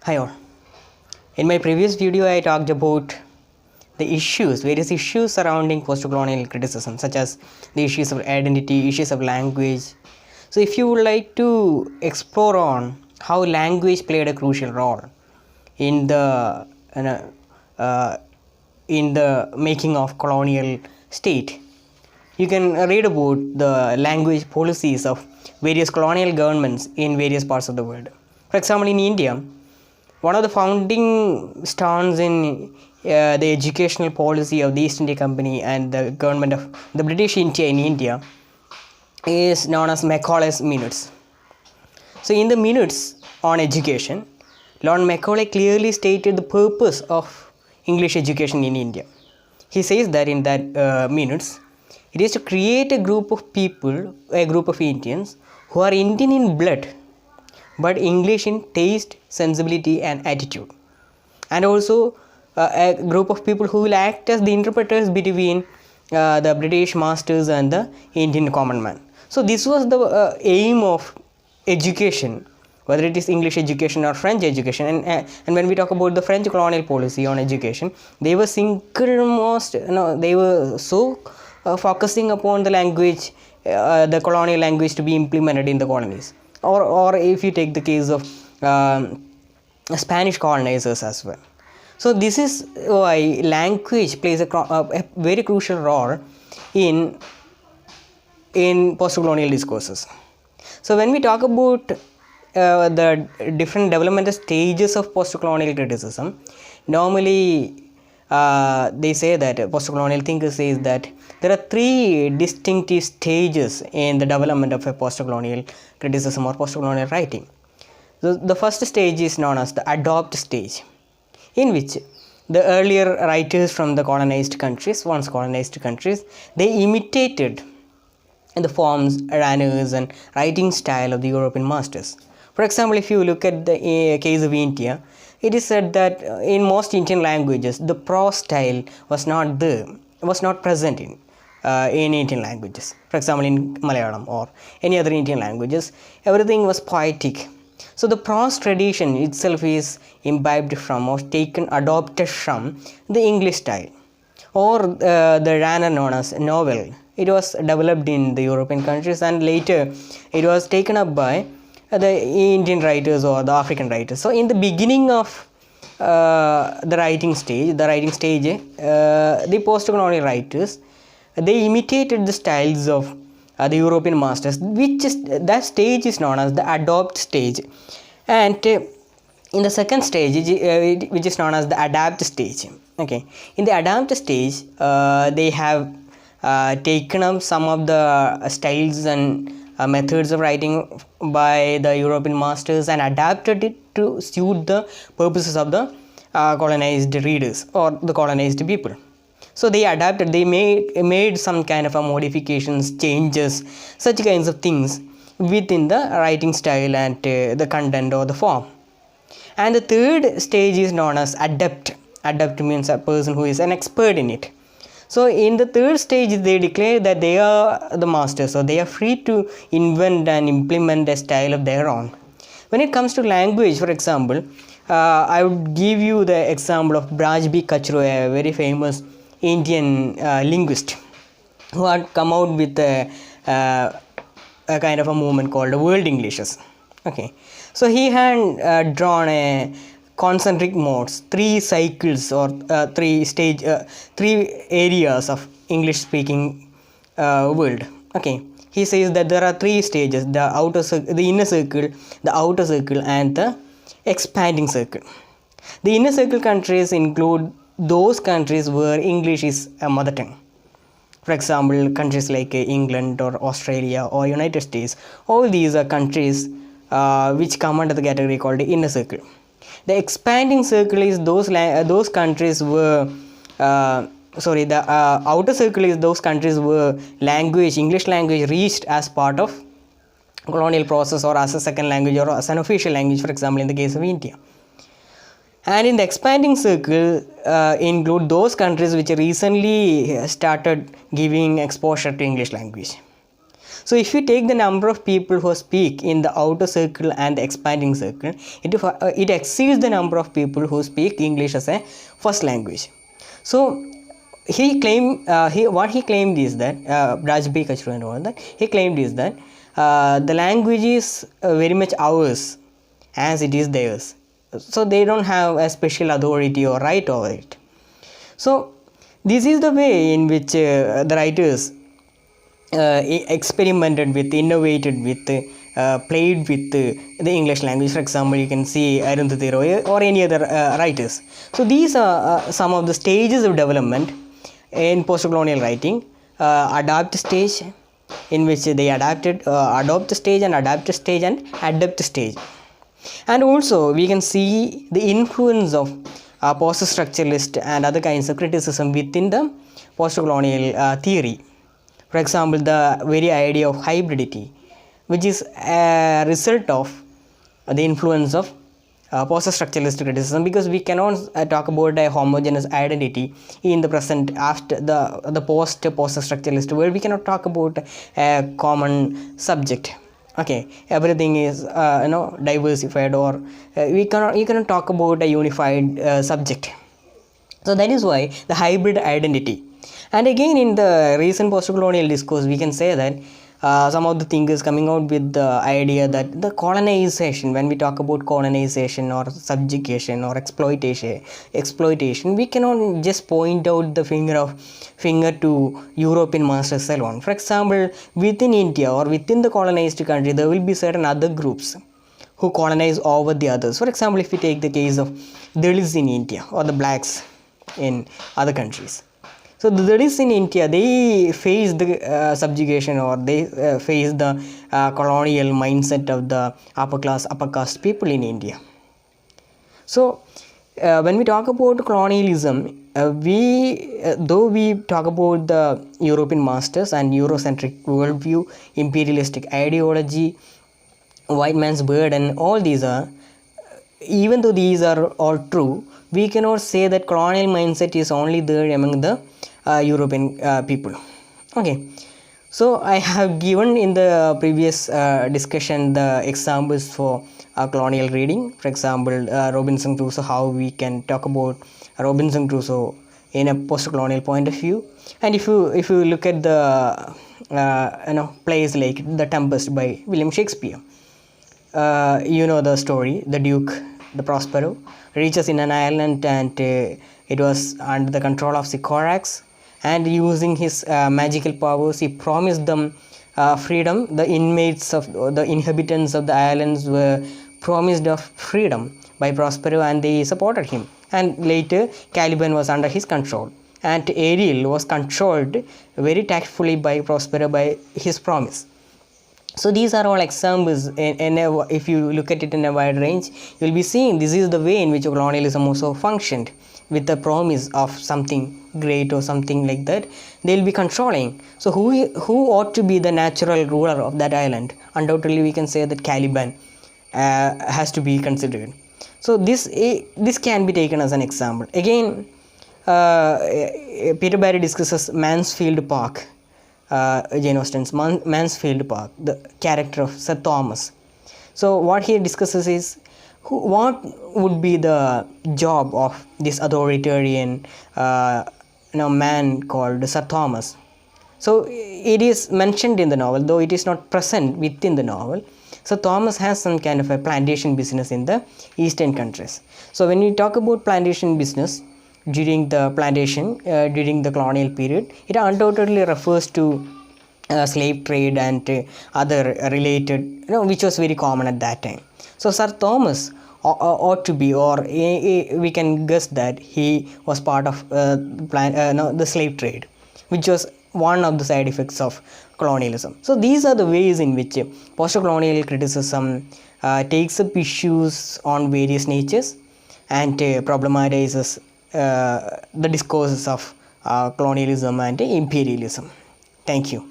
Hi all. In my previous video I talked about various issues surrounding postcolonial criticism, such as the issues of identity, issues of language. So if you would like to explore on how language played a crucial role in the making of colonial state, you can read about the language policies of various colonial governments in various parts of the world. For example, in India, one of the founding stones in the educational policy of the East India Company and the government of the British India in India is known as Macaulay's Minutes. So in the Minutes on Education, Lord Macaulay clearly stated the purpose of English education in India. He says that in that Minutes, it is to create a group of people, a group of Indians who are Indian in blood but English in taste, sensibility and attitude, and also a group of people who will act as the interpreters between the British masters and the Indian common man. So this was the aim of education, whether it is English education or French education. And when we talk about the French colonial policy on education, they were they were so focusing upon the language, the colonial language to be implemented in the colonies. Or if you take the case of Spanish colonizers as well. So this is why language plays a very crucial role in postcolonial discourses. So when we talk about the different developmental stages of postcolonial criticism, normally they say that postcolonial thinkers say that there are three distinctive stages in the development of a postcolonial criticism or postcolonial writing. The first stage is known as the adopt stage, in which the earlier writers from the once colonized countries, they imitated the forms, manners and writing style of the European masters. For example, if you look at the case of India, it is said that in most Indian languages, the prose style was not present in Indian languages. For example, in Malayalam or any other Indian languages, everything was poetic. So the prose tradition itself is imbibed from or adopted from the English style, or the genre known as novel. It was developed in the European countries and later it was taken up by the Indian writers or the African writers. So in the beginning of the writing stage, the postcolonial writers, they imitated the styles of the European masters, that stage is known as the adopt stage. And in the second stage, which is known as the adapt stage. Okay, in the adapt stage, they have taken up some of the styles and methods of writing by the European masters and adapted it to suit the purposes of the colonized readers or the colonized people. So they adapted, they made some kind of modifications, changes, such kinds of things within the writing style and the content or the form. And the third stage is known as adept. Adept means a person who is an expert in it. So in the third stage, they declare that they are the masters, so they are free to invent and implement a style of their own. When it comes to language, for example, I would give you the example of Braj B. Kachru, a very famous Indian linguist, who had come out with a kind of a movement called World Englishes. Okay, so he had drawn a concentric modes, three cycles or three areas of English speaking world. Okay, he says that there are three stages: the inner circle, the outer circle and the expanding circle. The inner circle countries include those countries where English is a mother tongue. For example, countries like England or Australia or United States, all these are countries which come under the category called the inner circle. The expanding circle is those countries where the outer circle is those countries where English language reached as part of colonial process or as a second language or as an official language, for example in the case of India. And in the expanding circle include those countries which recently started giving exposure to English language. So if you take the number of people who speak in the outer circle and the expanding circle, it exceeds the number of people who speak English as a first language. So what he claimed is that Raj B. Kachru and all that, he claimed is that the language is very much ours as it is theirs. So they don't have a special authority or right over it. So this is the way in which the writers experimented with, innovated with, played with the English language. For example, you can see Arundhati Roy or any other writers. So these are some of the stages of development in post-colonial writing. Adapt stage, in which they adopted the stage, and adapt the stage, and adapt stage. And also we can see the influence of post-structuralist and other kinds of criticism within the post-colonial theory. For example, the very idea of hybridity, which is a result of the influence of post-structuralist criticism, because we cannot talk about a homogeneous identity in the present after the post-structuralist world. We cannot talk about a common subject. Okay, everything is diversified, or you cannot talk about a unified subject. So that is why the hybrid identity. And again, in the recent post-colonial discourse, we can say that some of the thinkers coming out with the idea that the colonization, when we talk about colonization or subjugation or exploitation, we cannot just point out the finger to European masters alone. For example, within India or within the colonized country, there will be certain other groups who colonize over the others. For example, if we take the case of Dalits in India or the blacks in other countries. So the Dalits in India, they face the subjugation, or they face the colonial mindset of the upper caste people in India. So when we talk about colonialism, though we talk about the European masters and Eurocentric worldview, imperialistic ideology, white man's burden, all these are, even though these are all true, we cannot say that colonial mindset is only there among the European people. Okay, so I have given in the previous discussion the examples for colonial reading. For example, Robinson Crusoe, how we can talk about Robinson Crusoe in a post-colonial point of view. And if you look at the plays like The Tempest by William Shakespeare, the story, the Duke, the Prospero, reaches in an island, and it was under the control of Sycorax, and using his magical powers, he promised them freedom. The inhabitants of the islands were promised of freedom by Prospero, and they supported him. And later, Caliban was under his control, and Ariel was controlled very tactfully by Prospero by his promise. So these are all examples. If you look at it in a wide range, you will be seeing this is the way in which colonialism also functioned, with the promise of something great or something like that. They will be controlling. So who ought to be the natural ruler of that island? Undoubtedly, we can say that Caliban has to be considered. So this can be taken as an example. Again, Peter Barry discusses Mansfield Park, Jane Austen's Mansfield Park, the character of Sir Thomas. So what he discusses is what would be the job of this authoritarian man called Sir Thomas. So it is mentioned in the novel, though it is not present within the novel. So Thomas has some kind of a plantation business in the eastern countries. So when we talk about plantation business during the during the colonial period, it undoubtedly refers to slave trade and other related, which was very common at that time. So Sir Thomas ought to be, or we can guess that he was part of the slave trade, which was one of the side effects of colonialism. So these are the ways in which post-colonial criticism takes up issues on various natures and problematizes the discourses of colonialism and imperialism. Thank you.